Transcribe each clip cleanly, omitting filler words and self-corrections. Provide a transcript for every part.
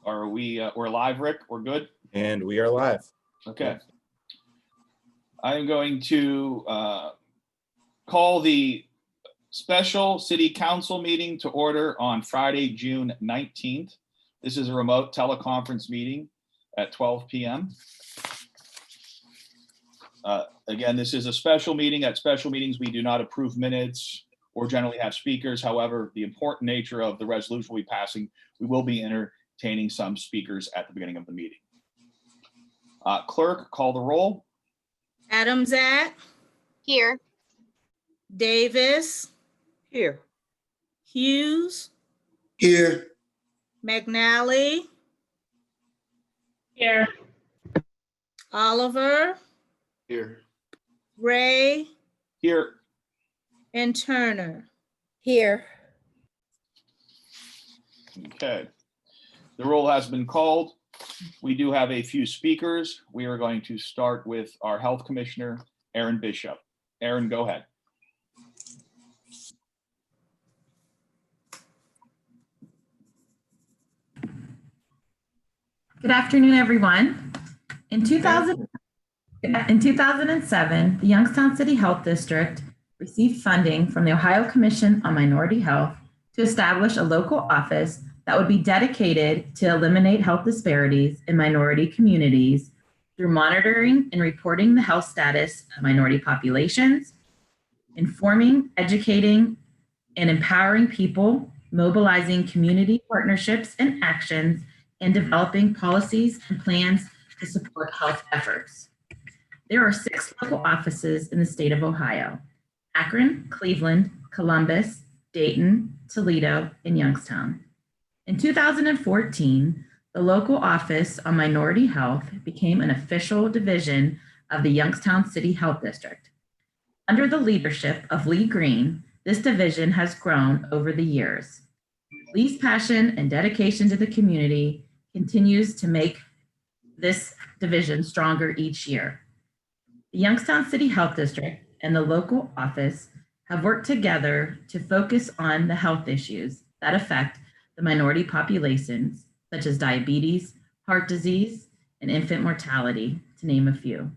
Are we're live, Rick? We're good? And we are live. Okay. I'm going to call the special city council meeting to order on Friday, June 19th. This is a remote teleconference meeting at 12 p.m. Again, this is a special meeting. At special meetings, we do not approve minutes or generally have speakers. However, the important nature of the resolution we'll be passing, we will be entertaining some speakers at the beginning of the meeting. Clerk, call the roll. Adamzat, Here. Davis, Here. Hughes, Here. McNally, Here. Oliver, Here. Ray, Here. and Turner. Here. Okay. The roll has been called. We do have a few speakers. We are going to start with our Health Commissioner, Aaron Bishop. Aaron, go ahead. Good afternoon, everyone. In 2007, the Youngstown City Health District received funding from the Ohio Commission on Minority Health to establish a local office that would be dedicated to eliminate health disparities in minority communities through monitoring and reporting the health status of minority populations, informing, educating, and empowering people, mobilizing community partnerships and actions, and developing policies and plans to support health efforts. There are 6 local offices in the state of Ohio: Akron, Cleveland, Columbus, Dayton, Toledo, and Youngstown. In 2014, the local office on minority health became an official division of the Youngstown City Health District. Under the leadership of Lee Green, this division has grown over the years. Lee's passion and dedication to the community continues to make this division stronger each year. The Youngstown City Health District and the local office have worked together to focus on the health issues that affect the minority populations, such as diabetes, heart disease, and infant mortality, to name a few.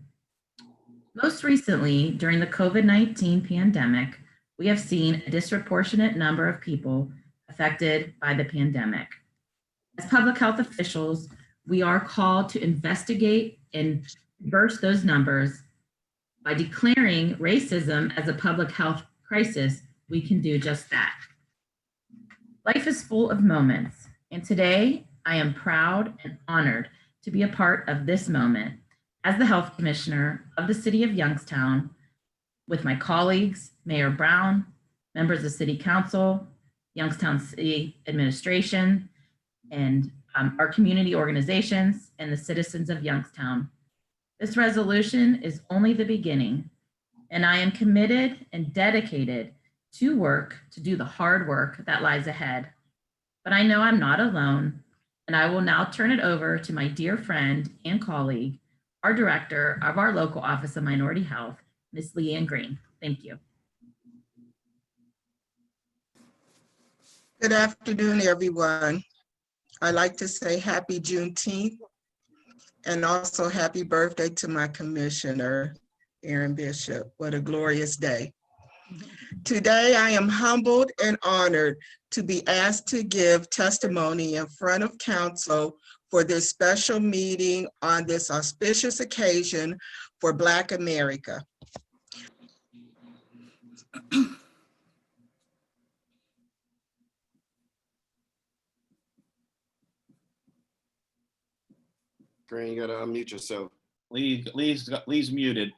Most recently, during the COVID-19 pandemic, we have seen a disproportionate number of people affected by the pandemic. As public health officials, we are called to investigate and reverse those numbers. By declaring racism as a public health crisis, we can do just that. Life is full of moments, and today I am proud and honored to be a part of this moment as the Health Commissioner of the City of Youngstown with my colleagues, Mayor Brown, members of City Council, Youngstown City Administration, and our community organizations and the citizens of Youngstown. This resolution is only the beginning, and I am committed and dedicated to work to do the hard work that lies ahead. But I know I'm not alone, and I will now turn it over to my dear friend and colleague, our director of our local Office of Minority Health, Ms. Leanne Green. Thank you. Good afternoon, everyone. I'd like to say happy Juneteenth and also happy birthday to my commissioner, Aaron Bishop. What a glorious day. Today, I am humbled and honored to be asked to give testimony in front of council for this special meeting on this auspicious occasion for Black America. Green, you gotta unmute yourself. Lee's muted.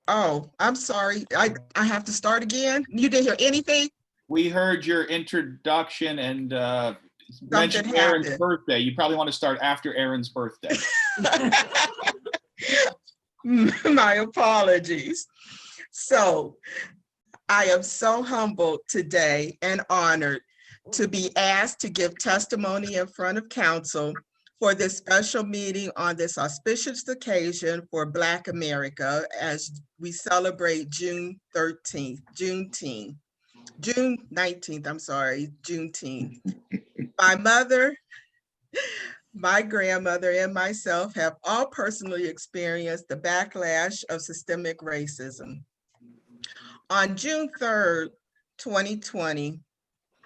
Oh, I'm sorry. I have to start again? You didn't hear anything? We heard your introduction and mentioned happened. Aaron's birthday. You probably want to start after Aaron's birthday. My apologies. So I am so humbled today and honored to be asked to give testimony in front of council for this special meeting on this auspicious occasion for Black America as we celebrate June 19th, I'm sorry, Juneteenth. My mother, my grandmother, and myself have all personally experienced the backlash of systemic racism. On June 3rd, 2020,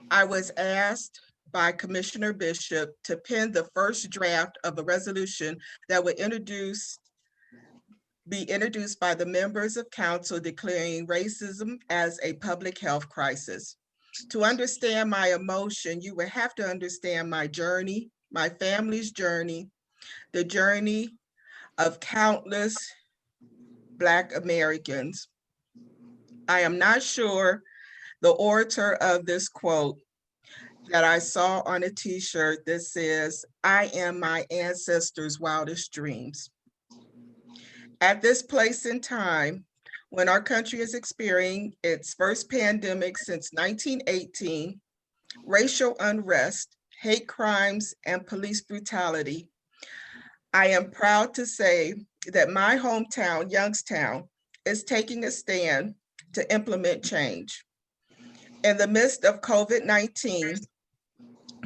I was asked by Commissioner Bishop to pen the first draft of a resolution that would be introduced by the members of council declaring racism as a public health crisis. To understand my emotion, you would have to understand my journey, my family's journey, the journey of countless Black Americans. I am not sure the orator of this quote that I saw on a t-shirt that says, "I am my ancestors' wildest dreams." At this place in time, when our country is experiencing its first pandemic since 1918, racial unrest, hate crimes, and police brutality, I am proud to say that my hometown, Youngstown, is taking a stand to implement change. In the midst of COVID-19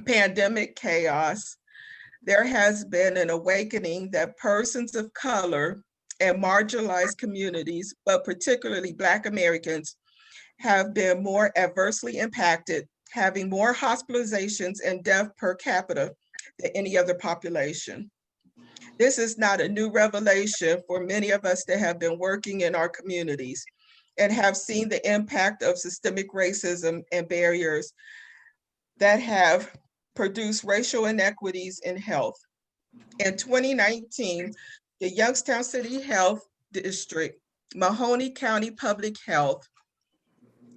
pandemic chaos, there has been an awakening that persons of color and marginalized communities, but particularly Black Americans, have been more adversely impacted, having more hospitalizations and death per capita than any other population. This is not a new revelation for many of us that have been working in our communities and have seen the impact of systemic racism and barriers that have produced racial inequities in health. In 2019, the Youngstown City Health District, Mahoney County Public Health,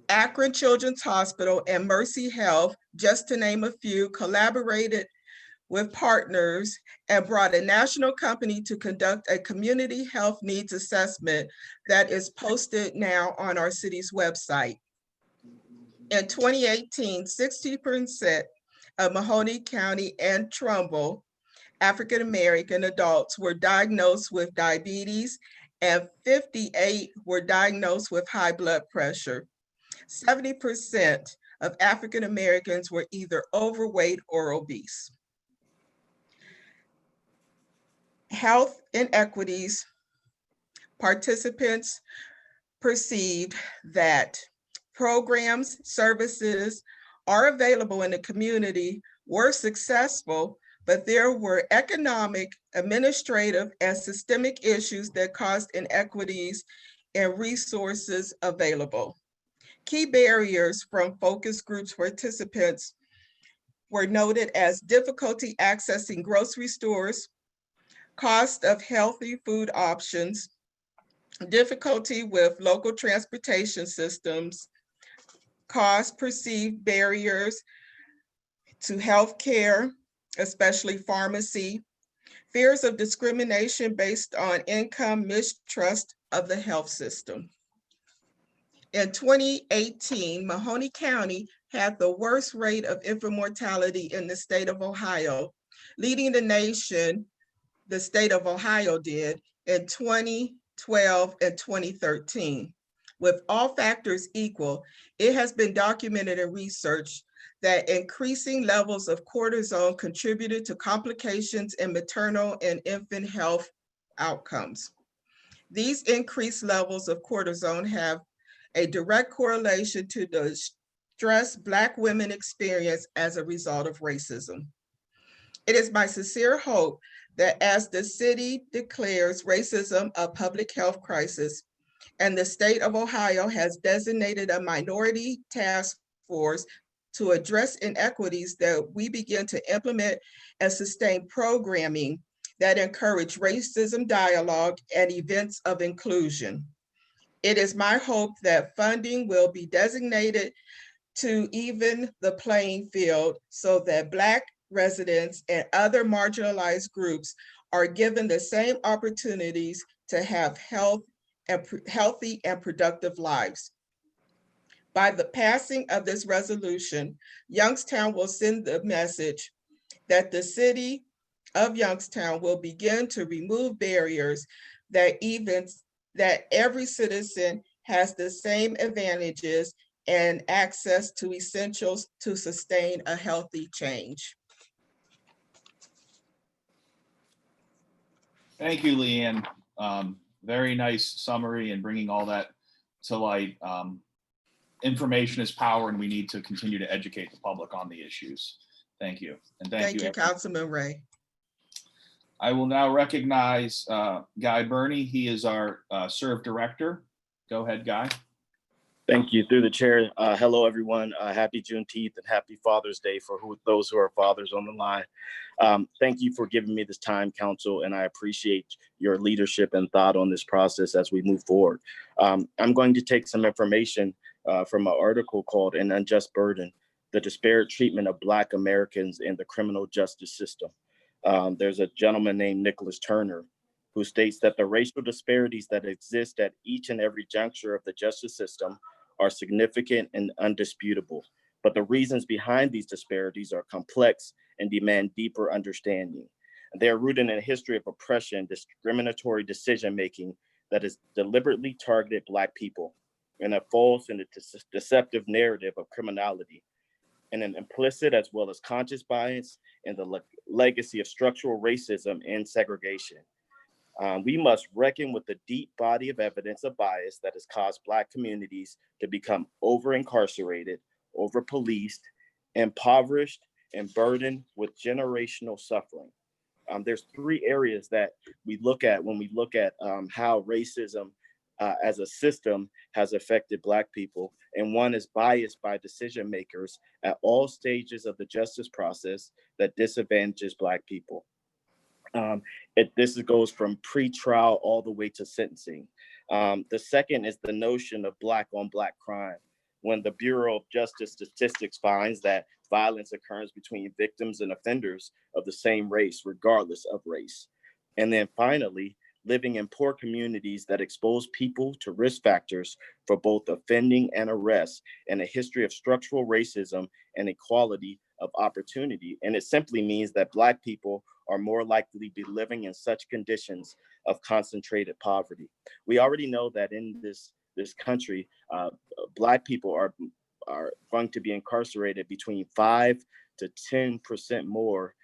Akron Children's Hospital, and Mercy Health, just to name a few, collaborated with partners and brought a national company to conduct a community health needs assessment that is posted now on our city's website. In 2018, 60% of Mahoney County and Trumbull African-American adults were diagnosed with diabetes and 58 were diagnosed with high blood pressure. 70% of African-Americans were either overweight or obese. Health inequities, participants perceived that programs, services are available in the community were successful, but there were economic, administrative, and systemic issues that caused inequities in resources available. Key barriers from focus groups participants were noted as difficulty accessing grocery stores, cost of healthy food options, difficulty with local transportation systems, cost perceived barriers to healthcare, especially pharmacy, fears of discrimination based on income, mistrust of the health system. In 2018, Mahoney County had the worst rate of infant mortality in the state of Ohio, leading the nation, the state of Ohio did, in 2012 and 2013. With all factors equal, it has been documented in research that increasing levels of cortisol contributed to complications in maternal and infant health outcomes. These increased levels of cortisol have a direct correlation to the stress Black women experience as a result of racism. It is my sincere hope that as the city declares racism a public health crisis, and the state of Ohio has designated a minority task force to address inequities, that we begin to implement and sustain programming that encourage racism dialogue and events of inclusion. It is my hope that funding will be designated to even the playing field so that Black residents and other marginalized groups are given the same opportunities to have healthy and productive lives. By the passing of this resolution, Youngstown will send the message that the city of Youngstown will begin to remove barriers that every citizen has the same advantages and access to essentials to sustain a healthy change. Thank you, Leanne. Very nice summary and bringing all that to light. Information is power, and we need to continue to educate the public on the issues. Thank you. And thank you. Councilman Ray. I will now recognize Guy Burney. He is our Serve Director. Go ahead, Guy. Thank you. Through the chair. Hello, everyone. Happy Juneteenth and happy Father's Day for those who are fathers on the line. Thank you for giving me this time, Council, and I appreciate your leadership and thought on this process as we move forward. I'm going to take some information from an article called An Unjust Burden, the Disparate Treatment of Black Americans in the Criminal Justice System. There's a gentleman named Nicholas Turner who states that the racial disparities that exist at each and every juncture of the justice system are significant and undisputable. But the reasons behind these disparities are complex and demand deeper understanding. They are rooted in a history of oppression, discriminatory decision-making that has deliberately targeted Black people in a false and deceptive narrative of criminality, and an implicit as well as conscious bias in the legacy of structural racism and segregation. We must reckon with the deep body of evidence of bias that has caused Black communities to become over-incarcerated, over-policed, impoverished, and burdened with generational suffering. There's three areas that we look at when we look at how racism as a system has affected Black people. And one is bias by decision makers at all stages of the justice process that disadvantages Black people. This goes from pre-trial all the way to sentencing. The second is the notion of Black on Black crime. When the Bureau of Justice Statistics finds that violence occurs between victims and offenders of the same race, regardless of race. And then finally, living in poor communities that expose people to risk factors for both offending and arrest, and a history of structural racism and equality of opportunity. And it simply means that Black people are more likely to be living in such conditions of concentrated poverty. We already know that in this country, Black people are going to be incarcerated between 5 to 10% more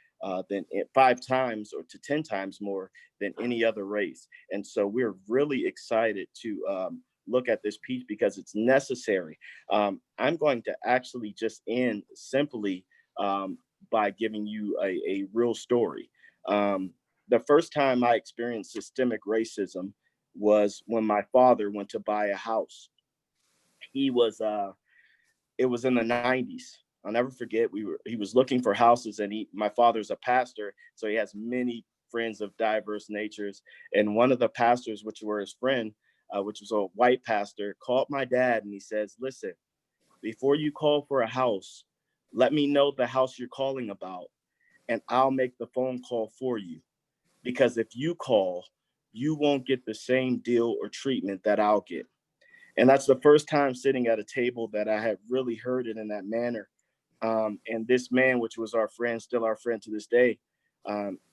than 5 times or to 10 times more than any other race. And so we're really excited to look at this piece because it's necessary. I'm going to actually just end simply by giving you a real story. The first time I experienced systemic racism was when my father went to buy a house. It was in the 90s. I'll never forget, he was looking for houses, and my father's a pastor, so he has many friends of diverse natures. And one of the pastors, which were his friend, which was a white pastor, called my dad and he says, "Listen, before you call for a house, let me know the house you're calling about, and I'll make the phone call for you. Because if you call, you won't get the same deal or treatment that I'll get." And that's the first time sitting at a table that I had really heard it in that manner. And this man, which was our friend, still our friend to this day,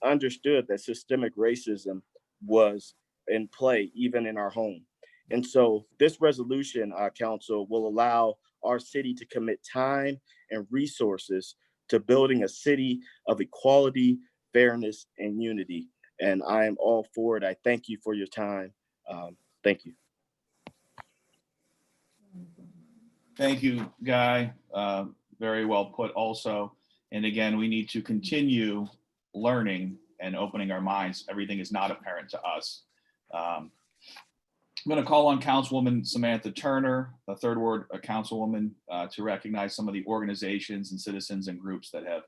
understood that systemic racism was in play even in our home. And so this resolution, Council, will allow our city to commit time and resources to building a city of equality, fairness, and unity. And I am all for it. I thank you for your time. Thank you. Thank you, Guy. Very well put also. And again, we need to continue learning and opening our minds. Everything is not apparent to us. I'm going to call on Councilwoman Samantha Turner, a third ward councilwoman, to recognize some of the organizations and citizens and groups that have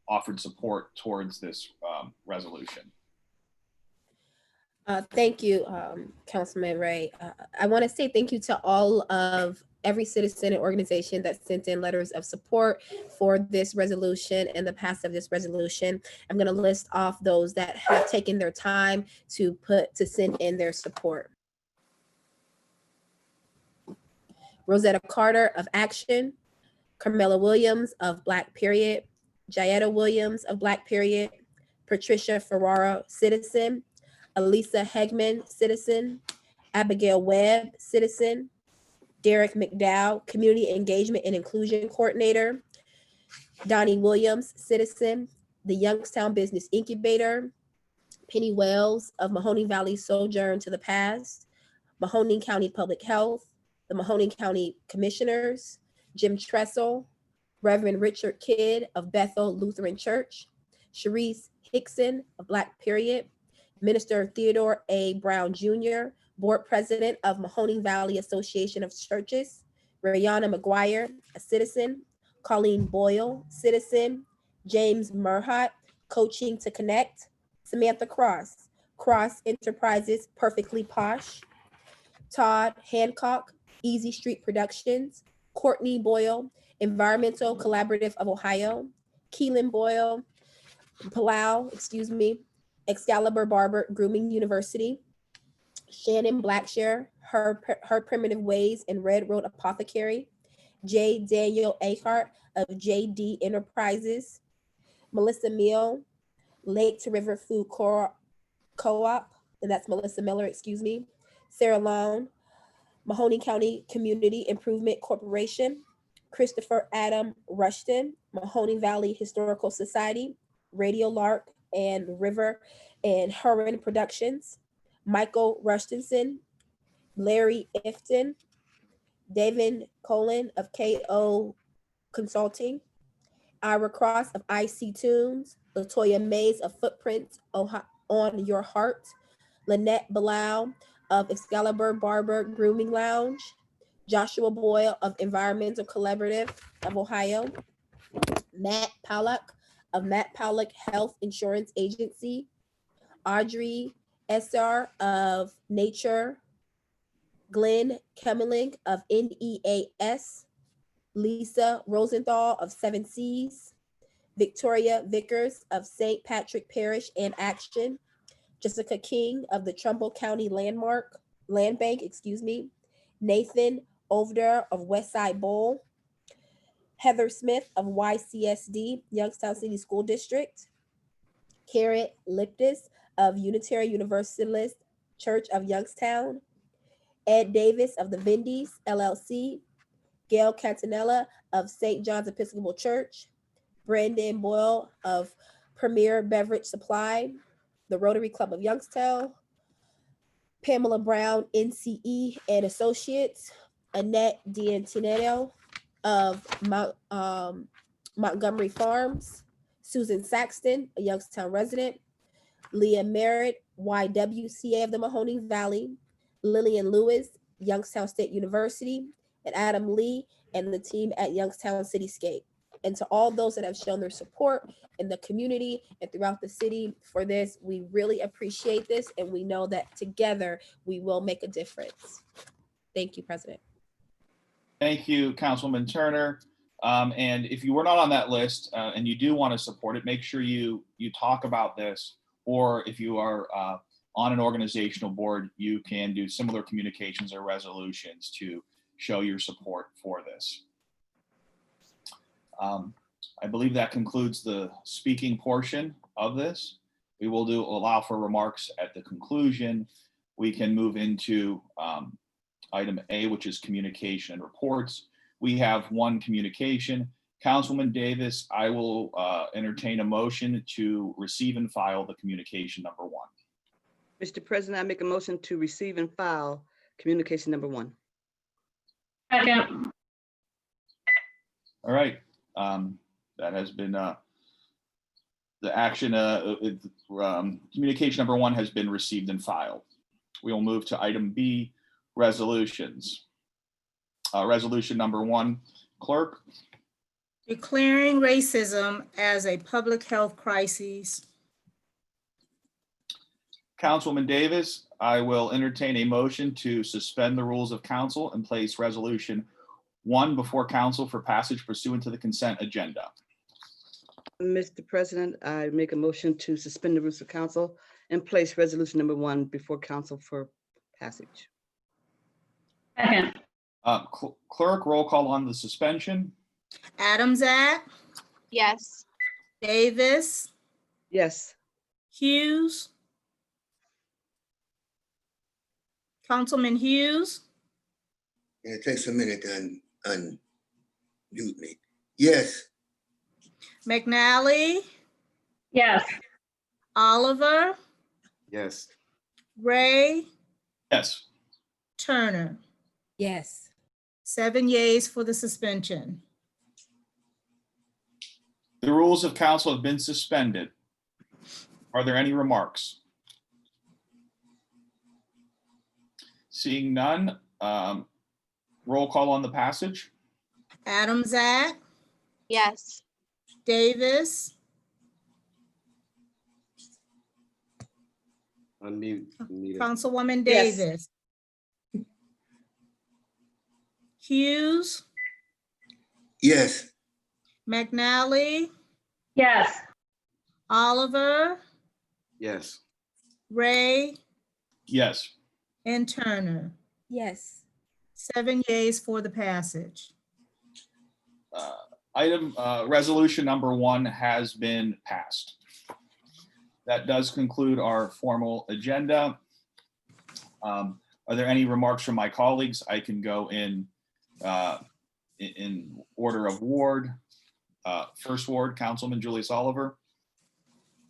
offered support towards this resolution. Thank you, Councilman Ray. I want to say thank you to all of every citizen and organization that sent in letters of support for this resolution and the passage of this resolution. I'm going to list off those that have taken their time to send in their support. Rosetta Carter of Action, Carmela Williams of Black Period, Jayetta Williams of Black Period, Patricia Ferrara, Citizen, Elisa Hegman, Citizen, Abigail Webb, Citizen, Derek McDowell, Community Engagement and Inclusion Coordinator, Donnie Williams, Citizen, the Youngstown Business Incubator, Penny Wells of Mahoning Valley Sojourn to the Past, Mahoning County Public Health, the Mahoning County Commissioners, Jim Tressel, Reverend Richard Kidd of Bethel Lutheran Church, Sharice Hickson of Black Period, Minister Theodore A. Brown Jr., Board President of Mahoning Valley Association of Churches, Rayana McGuire, a citizen, Colleen Boyle, citizen, James Murhott, Coaching to Connect, Samantha Cross, Cross Enterprises, Perfectly Posh, Todd Hancock, Easy Street Productions, Courtney Boyle, Environmental Collaborative of Ohio, Keelan Boyle, Excalibur Barber Grooming University, Shannon Blackshire, her Primitive Ways and Red Road Apothecary, J. Daniel Akehart of JD Enterprises, Melissa Meal, Lake to River Food Co-op, and that's Melissa Miller, Sarah Long, Mahoning County Community Improvement Corporation, Christopher Adam Rushton, Mahoning Valley Historical Society, Radio Lark and River and Huron Productions, Michael Rushtonson, Larry Ifton, David Colin of KO Consulting, Ira Cross of IC Tunes, Latoya Mays of Footprints on Your Heart, Lynette Bilal of Excalibur Barber Grooming Lounge, Joshua Boyle of Environmental Collaborative of Ohio, Matt Pollack of Matt Pollack Health Insurance Agency, Audrey Essar of Nature, Glenn Kemmeling of NEAS, Lisa Rosenthal of Seven Seas, Victoria Vickers of St. Patrick Parish and Action, Jessica King of the Trumbull County Land Bank, Nathan Ovder of Westside Bowl, Heather Smith of YCSD, Youngstown City School District, Carrot Liptis of Unitary Universalist Church of Youngstown, Ed Davis of the Vindies, LLC, Gail Cantanella of St. John's Episcopal Church, Brandon Boyle of Premier Beverage Supply, the Rotary Club of Youngstown, Pamela Brown, NCE and Associates, Annette D'Antonio of Montgomery Farms, Susan Saxton, a Youngstown resident, Leah Merritt, YWCA of the Mahoning Valley, Lillian Lewis, Youngstown State University, and Adam Lee and the team at Youngstown Cityscape. And to all those that have shown their support in the community and throughout the city for this, we really appreciate this, and we know that together we will make a difference. Thank you, President. Thank you, Councilwoman Turner. And if you were not on that list and you do want to support it, make sure you talk about this, or if you are on an organizational board, you can do similar communications or resolutions to show your support for this. I believe that concludes the speaking portion of this. We will allow for remarks at the conclusion. We can move into item A, which is communication and reports. We have one communication. Councilwoman Davis, I will entertain a motion to receive and file the communication number 1. Mr. President, I make a motion to receive and file communication number 1. Second. All right. That has been the action. Communication number 1 has been received and filed. We will move to item B, resolutions. Resolution number 1, Clerk. Declaring racism as a public health crisis. Councilwoman Davis, I will entertain a motion to suspend the rules of council and place resolution 1 before council for passage pursuant to the consent agenda. Mr. President, I make a motion to suspend the rules of council and place resolution number 1 before council for passage. Second. Clerk, roll call on the suspension. Adamzak, Yes. Davis, Yes. Hughes, Councilman Hughes, It takes a minute to unmute me. Yes. McNally, Yes. Oliver, Yes. Ray, Yes. Turner. Yes. 7 yeas for the suspension. The rules of council have been suspended. Are there any remarks? Seeing none, roll call on the passage. Adamzat, Yes. Davis, Unmute. Anita. Councilwoman Yes. Davis. Hughes, Yes. McNally, Yes. Oliver, Yes. Ray, Yes. and Turner. Yes. 7 yeas for the passage. Resolution number 1 has been passed. That does conclude our formal agenda. Are there any remarks from my colleagues? I can go in order of ward. First ward, Councilman Julius Oliver.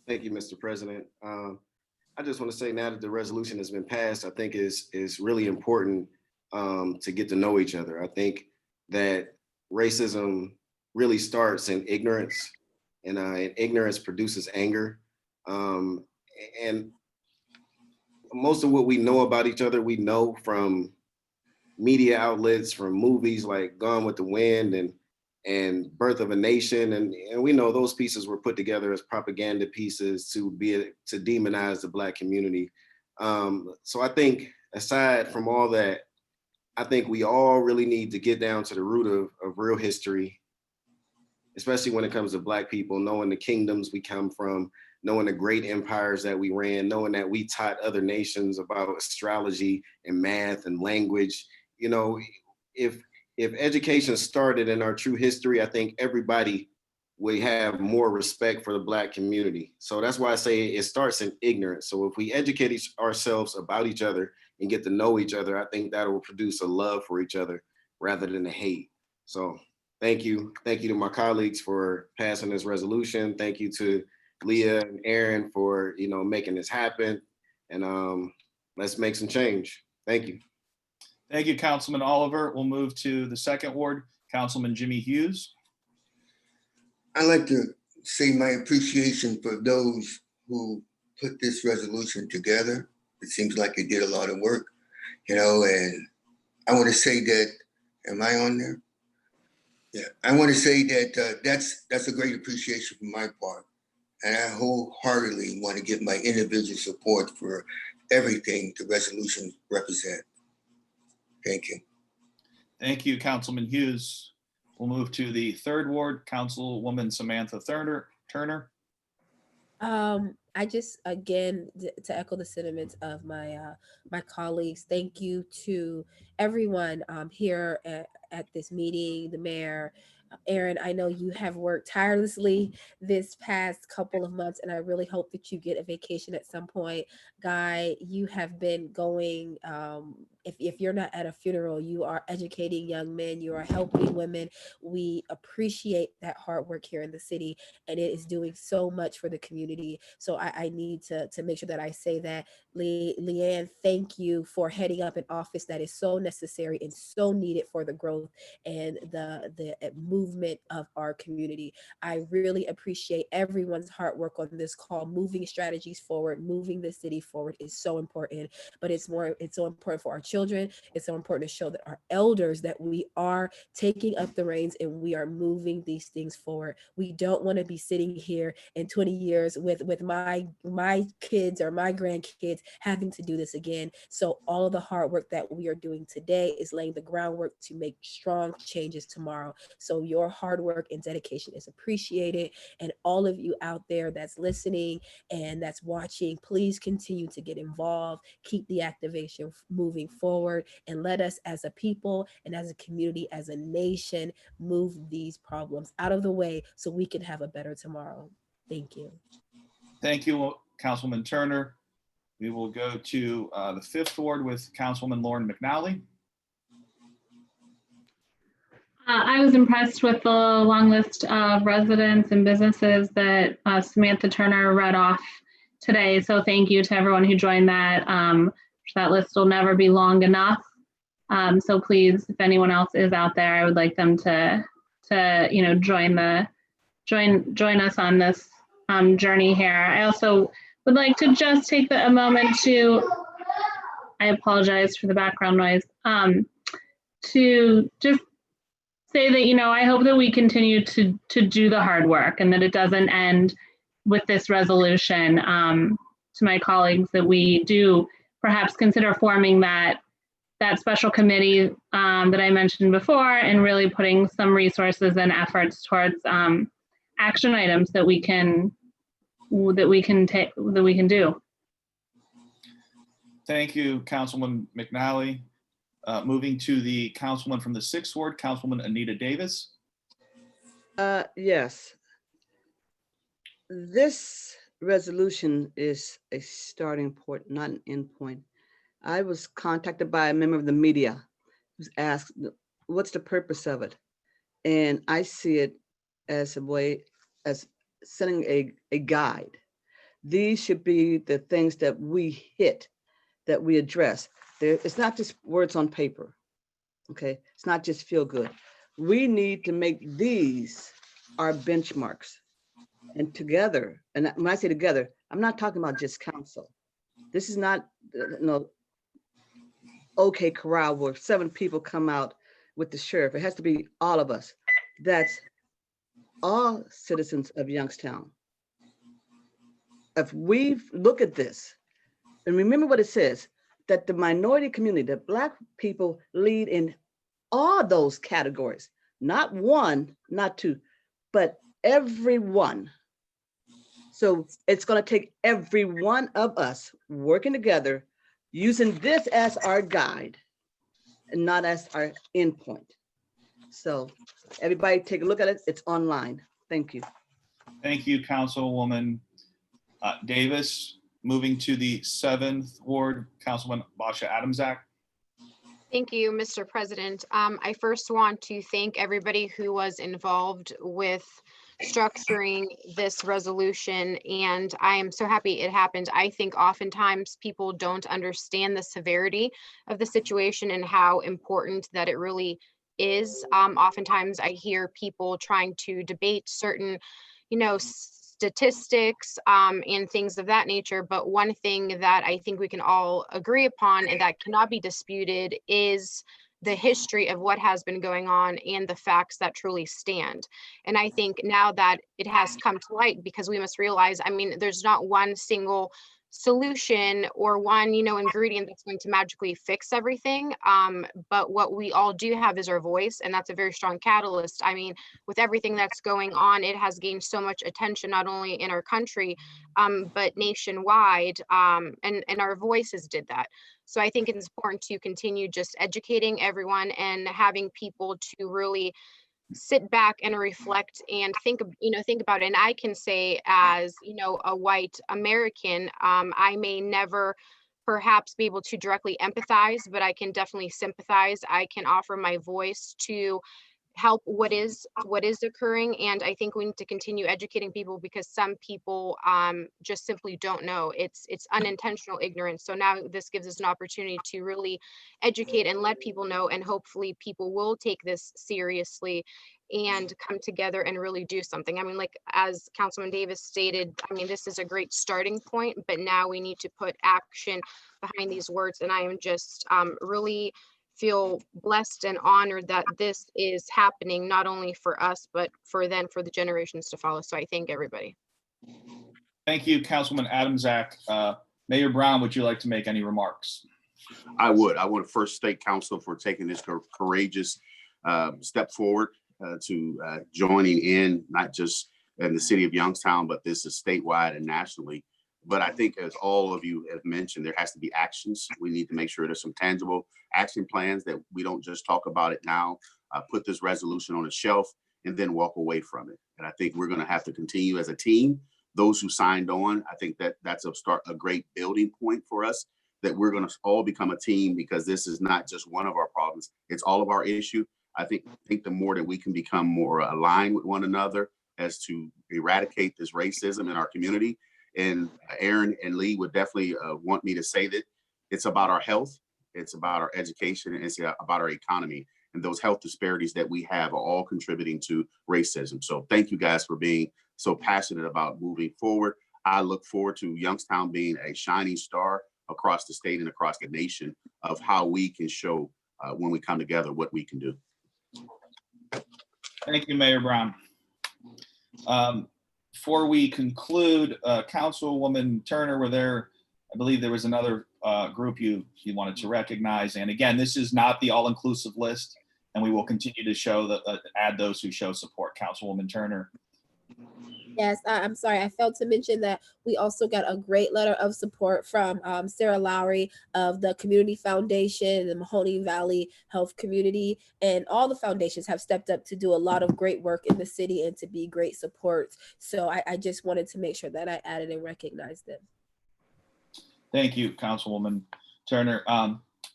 Thank you, Mr. President. I just want to say now that the resolution has been passed, I think is really important to get to know each other. I think that racism really starts in ignorance, and ignorance produces anger. And most of what we know about each other, we know from media outlets, from movies like Gone with the Wind and Birth of a Nation, and we know those pieces were put together as propaganda pieces to demonize the Black community. So I think aside from all that, I think we all really need to get down to the root of real history, especially when it comes to Black people, knowing the kingdoms we come from, knowing the great empires that we ran, knowing that we taught other nations about astrology and math and language. You know, if education started in our true history, I think everybody would have more respect for the Black community. So that's why I say it starts in ignorance. So if we educate ourselves about each other and get to know each other, I think that will produce a love for each other rather than a hate. So thank you. Thank you to my colleagues for passing this resolution. Thank you to Leah and Aaron for, making this happen. And let's make some change. Thank you. Thank you, Councilman Oliver. We'll move to the second ward, Councilman Jimmy Hughes. I'd like to say my appreciation for those who put this resolution together. It seems like they did a lot of work, and I want to say that, am I on there? Yeah, I want to say that that's a great appreciation from my part. And I wholeheartedly want to give my individual support for everything the resolution represents. Thank you. Thank you, Councilman Hughes. We'll move to the third ward, Councilwoman Samantha Turner. I just, again, to echo the sentiments of my my colleagues, thank you to everyone here at this meeting, the mayor. Aaron, I know you have worked tirelessly this past couple of months, and I really hope that you get a vacation at some point. Guy, you have been going, if you're not at a funeral, you are educating young men, you are helping women. We appreciate that hard work here in the city, and it is doing so much for the community. So I need to make sure that I say that. Leanne, thank you for heading up an office that is so necessary and so needed for the growth and the movement of our community. I really appreciate everyone's hard work on this call. Moving strategies forward, moving the city forward is so important, but it's so important for our children. It's so important to show that our elders that we are taking up the reins and we are moving these things forward. We don't want to be sitting here in 20 years with my kids or my grandkids having to do this again. So all of the hard work that we are doing today is laying the groundwork to make strong changes tomorrow. So your hard work and dedication is appreciated. And all of you out there that's listening and that's watching, please continue to get involved, keep the activation moving forward, and let us as a people and as a community, as a nation, move these problems out of the way so we can have a better tomorrow. Thank you. Thank you, Councilwoman Turner. We will go to the fifth ward with Councilwoman Lauren McNally. I was impressed with the long list of residents and businesses that Samantha Turner read off today. So thank you to everyone who joined that. That list will never be long enough. So please, if anyone else is out there, I would like them to join us on this journey here. I also would like to just take a moment to, I apologize for the background noise, to just say that, I hope that we continue to do the hard work and that it doesn't end with this resolution. To my colleagues, that we do perhaps consider forming that special committee that I mentioned before, and really putting some resources and efforts towards action items that we can do. Thank you, Councilwoman McNally. Moving to the councilwoman from the 6th Ward, Councilwoman Anita Davis. Yes. This resolution is a starting point, not an end point. I was contacted by a member of the media who's asked, what's the purpose of it? And I see it as a way, as setting a guide. These should be the things that we hit, that we address. It's not just words on paper, okay? It's not just feel good. We need to make these our benchmarks. And together, and when I say together, I'm not talking about just council. This is not, okay corral where 7 people come out with the sheriff. It has to be all of us. That's all citizens of Youngstown. If we look at this and remember what it says, that the minority community, that Black people lead in all those categories, not 1, not 2, but everyone. So it's going to take every one of us working together, using this as our guide and not as our endpoint. So everybody take a look at it. It's online. Thank you. Thank you, Councilwoman Davis. Moving to the 7th Ward, Councilwoman Basha Adamczak. Thank you, Mr. President. I first want to thank everybody who was involved with structuring this resolution, and I am so happy it happened. I think oftentimes people don't understand the severity of the situation and how important that it really is. Oftentimes I hear people trying to debate certain, statistics and things of that nature. But one thing that I think we can all agree upon and that cannot be disputed is the history of what has been going on and the facts that truly stand. And I think now that it has come to light, because we must realize, there's not one single solution or one, ingredient that's going to magically fix everything. But what we all do have is our voice, and that's a very strong catalyst. With everything that's going on, it has gained so much attention, not only in our country, but nationwide, and our voices did that. So I think it's important to continue just educating everyone and having people to really sit back and reflect and think about it. And I can say, as a white American, I may never perhaps be able to directly empathize, but I can definitely sympathize. I can offer my voice to help what is occurring. And I think we need to continue educating people, because some people just simply don't know. It's unintentional ignorance. So now this gives us an opportunity to really educate and let people know, and hopefully people will take this seriously and come together and really do something. Like as Councilman Davis stated, this is a great starting point, but now we need to put action behind these words. And I am just really feel blessed and honored that this is happening, not only for us, but for the generations to follow. So I thank everybody. Thank you, Councilwoman Adamczak. Mayor Brown, would you like to make any remarks? I would. I want to first thank council for taking this courageous step forward to joining in, not just in the city of Youngstown, but this is statewide and nationally. But I think, as all of you have mentioned, there has to be actions. We need to make sure there's some tangible action plans, that we don't just talk about it now, put this resolution on a shelf and then walk away from it. And I think we're going to have to continue as a team. Those who signed on, I think that's a great building point for us, that we're going to all become a team, because this is not just one of our problems. It's all of our issue. I think the more that we can become more aligned with one another as to eradicate this racism in our community, and Aaron and Lee would definitely want me to say that it's about our health, it's about our education, and it's about our economy. And those health disparities that we have are all contributing to racism. So thank you guys for being so passionate about moving forward. I look forward to Youngstown being a shining star across the state and across the nation of how we can show when we come together what we can do. Thank you, Mayor Brown. Before we conclude, Councilwoman Turner, were there, I believe there was another group you wanted to recognize. And again, this is not the all-inclusive list, and we will continue to show add those who show support. Councilwoman Turner. Yes, I'm sorry. I failed to mention that we also got a great letter of support from Sarah Lowry of the Community Foundation, the Mahoning Valley Health Community, and all the foundations have stepped up to do a lot of great work in the city and to be great supports. So I just wanted to make sure that I added and recognized them. Thank you, Councilwoman Turner.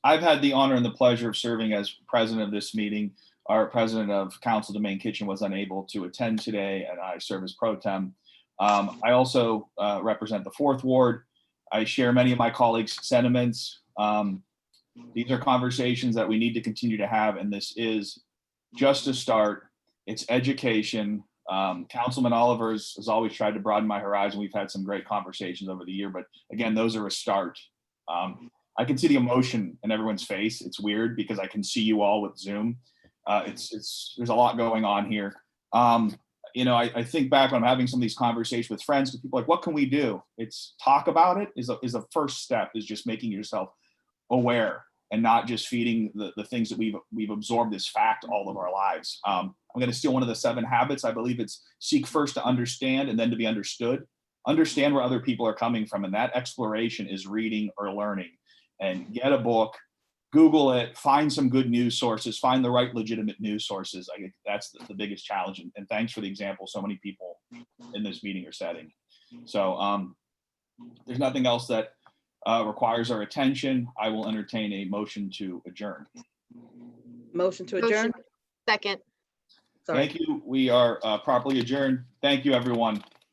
I've had the honor and the pleasure of serving as president of this meeting. Our president of Council Domain Kitchen was unable to attend today, and I serve as pro tem. I also represent the 4th Ward. I share many of my colleagues' sentiments. These are conversations that we need to continue to have, and this is just a start. It's education. Councilman Oliver has always tried to broaden my horizon. We've had some great conversations over the year, but again, those are a start. I can see the emotion in everyone's face. It's weird because I can see you all with Zoom. There's a lot going on here. I think back when I'm having some of these conversations with friends, because people are like, what can we do? It's talk about it is a first step, is just making yourself aware and not just feeding the things that we've absorbed as fact all of our lives. I'm going to steal one of the 7 habits. I believe it's seek first to understand and then to be understood. Understand where other people are coming from. And that exploration is reading or learning. And get a book, Google it, find some good news sources, find the right legitimate news sources. I think that's the biggest challenge. And thanks for the example so many people in this meeting are setting. So there's nothing else that requires our attention. I will entertain a motion to adjourn. Motion to adjourn. Second. Sorry. Thank you. We are properly adjourned. Thank you, everyone.